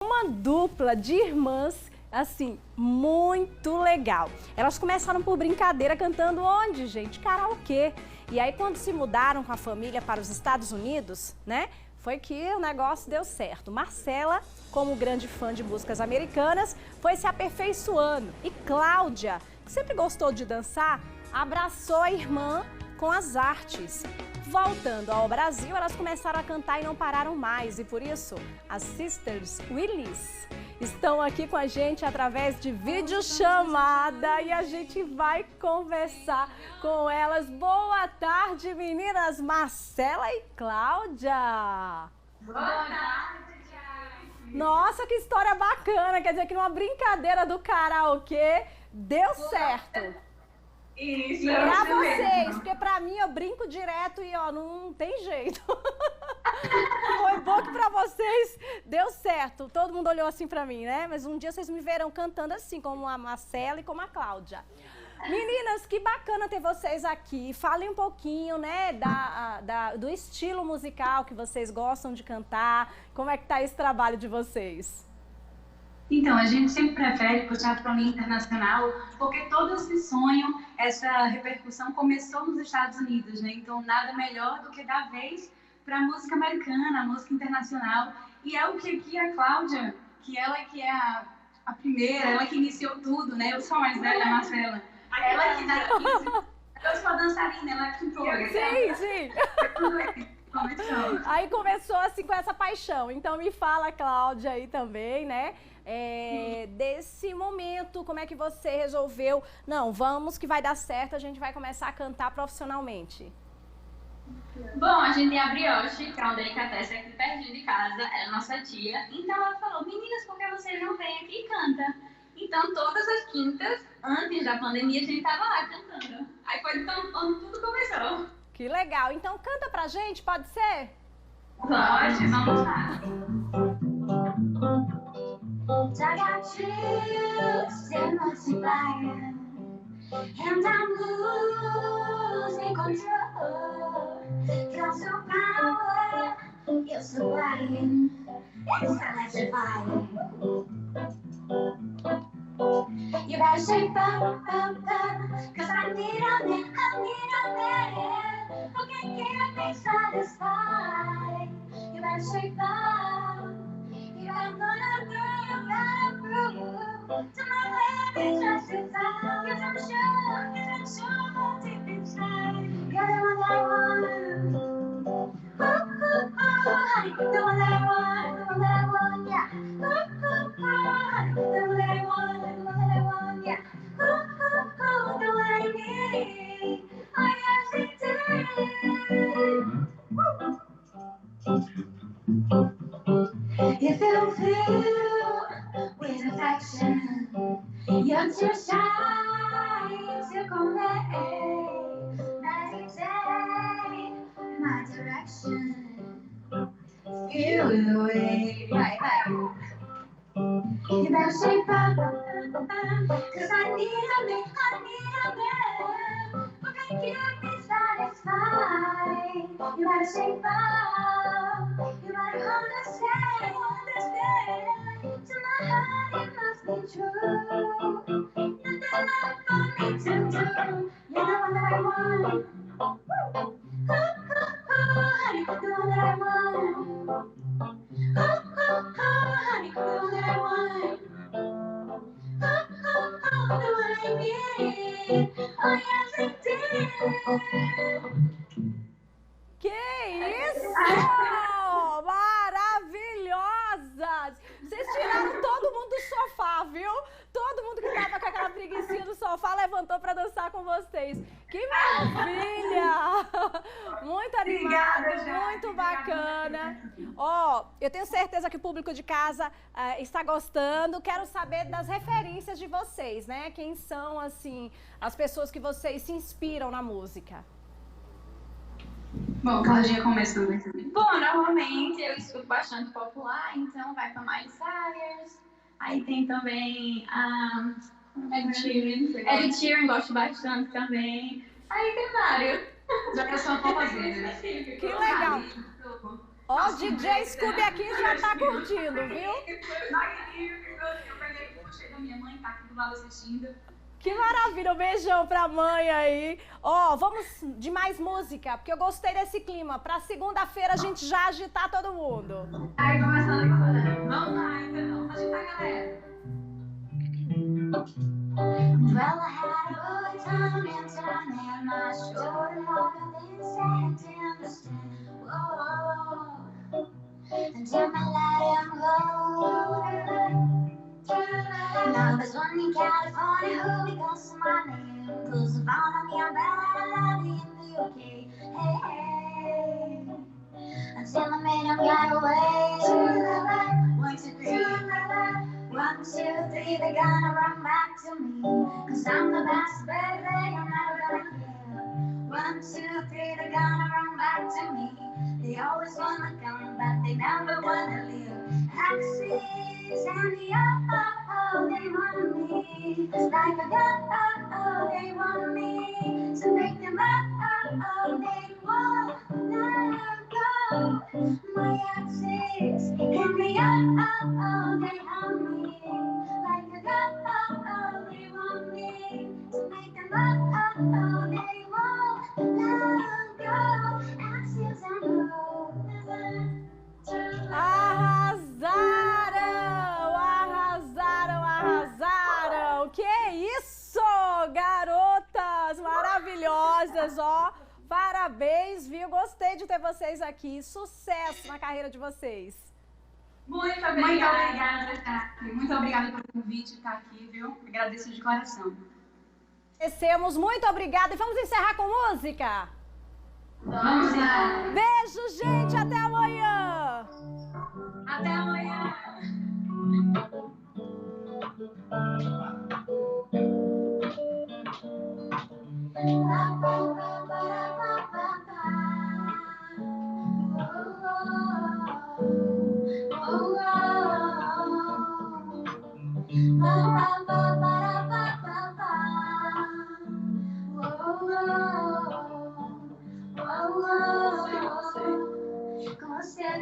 uma dupla de irmãs, assim, muito legal. Elas começaram por brincadeira cantando onde, gente? Karaokê. E aí, quando se mudaram com a família para os Estados Unidos, né? Foi que o negócio deu certo. Marcela, como grande fã de músicas americanas, foi se aperfeiçoando. E Cláudia, que sempre gostou de dançar, abraçou a irmã com as artes. Voltando ao Brasil, elas começaram a cantar e não pararam mais. E por isso, as Sisters Willis estão aqui com a gente através de videochamada e a gente vai conversar com elas. Boa tarde, meninas Marcela e Cláudia. Boa tarde, Thiago. Nossa, que história bacana. Quer dizer que numa brincadeira do karaokê deu certo. Isso, pra vocês, porque pra mim eu brinco direto e ó, não tem jeito. Foi bom que pra vocês deu certo. Todo mundo olhou assim pra mim, né? Mas um dia vocês me verão cantando assim, como a Marcela e como a Cláudia. Meninas, que bacana ter vocês aqui. Falem um pouquinho, né, do estilo musical que vocês gostam de cantar. Como é que tá esse trabalho de vocês? Então, a gente sempre prefere puxar para o internacional, porque todo esse sonho, essa repercussão começou nos Estados Unidos, né? Então, nada melhor do que dar vez para a música americana, a música internacional. E é o que aqui a Cláudia, que é a primeira, ela que iniciou tudo, né? Eu sou a mais velha, a Marcela. Ela que dá início. Eu sou a dançarina, ela que cantou. Sim, sim. Aí começou assim com essa paixão. Então me fala, Cláudia, aí também, né? Desse momento, como é que você resolveu? Não, vamos que vai dar certo, a gente vai começar a cantar profissionalmente. Bom, a gente tem a Brioche, que é uma delicatessen aqui pertinho de casa, ela é nossa tia. Então ela falou, meninas, por que vocês não vêm aqui e cantam? Então todas as quintas, antes da pandemia, a gente tava lá cantando. Aí foi então onde tudo começou. Que legal, então canta pra gente, pode ser? Pode, vamos lá. I got chills in multiplying, and I'm losing control. Feel so power, you're so blind, it's electrifying. You better shape up, cause I need a man who can keep me satisfied. You better shape up, you better run up. To my baby, just in time. 'Cause I'm sure deep inside, you're the one that I want. Ooh, honey, the one that I want, yeah. Ooh, honey, the one that I want, yeah. Ooh, the one I need. Oh yes, it did. If you don't feel with affection, you're too shy to convey, meditate my direction. Feel the way, right. You better shape up, cause I need a man who can keep me satisfied. You better shape up, you better understand. To my heart it must be true. You're the love for me to do. You're the one that I want. Honey, the one that I want. Honey, the one that I want. The one I need. Oh yes, it did. Que isso! Maravilhosas! Vocês tiraram todo mundo do sofá, viu? Todo mundo que tava com aquela preguicinha do sofá levantou pra dançar com vocês. Que maravilha! Muito animado, muito bacana. Ó, eu tenho certeza que o público de casa está gostando. Quero saber das referências de vocês, né? Quem são, assim, as pessoas que vocês se inspiram na música? Bom, Claudinha começou. Bom, normalmente eu escuto bastante popular, então vai pra Miley Cyrus. Aí tem também a Ed Sheeran, gosto bastante também. Aí tem vários. Já que eu sou uma popzinha, né? Que legal! Ó, o DJ Scooby aqui já tá curtindo, viu? Magnífico. Eu peguei o puxei da minha mãe, tá aqui do lado assistindo. Que maravilha, um beijão pra mãe aí. Ó, vamos de mais música, porque eu gostei desse clima. Pra segunda-feira a gente já agitar todo mundo. Aí começando agora. Vamos lá, então. Vamos agitar, galera. Well, I had a good time until I nailed my shoulder. All the things I didn't understand. Whoa, until I let him go. Now there's one in California who because of my name goes around on me, I'm bad in the UK. Hey, hey, until I made him get away. 1, 2, 3. 1, 2, 3, they're gonna run back to me. Cause I'm the best, baby, I'm never gonna care. 1, 2, 3, they're gonna run back to me. They always wanna come back, they never wanna leave. Axis and the they want me. It's like a gun, they want me. To make them they wanna go. My axis and the they want me. Like a gun, they want me. To make them they wanna go. Axis and Arrasaram! Arrasaram! Arrasaram! Que isso, garotas maravilhosas, ó! Parabéns, viu? Gostei de ter vocês aqui. Sucesso na carreira de vocês. Muito obrigada, Tati. Muito obrigada pelo convite de estar aqui, viu? Agradeço de coração. Agradecemos, muito obrigada. E vamos encerrar com música? Vamos lá. Beijo, gente. Até amanhã. Até amanhã. I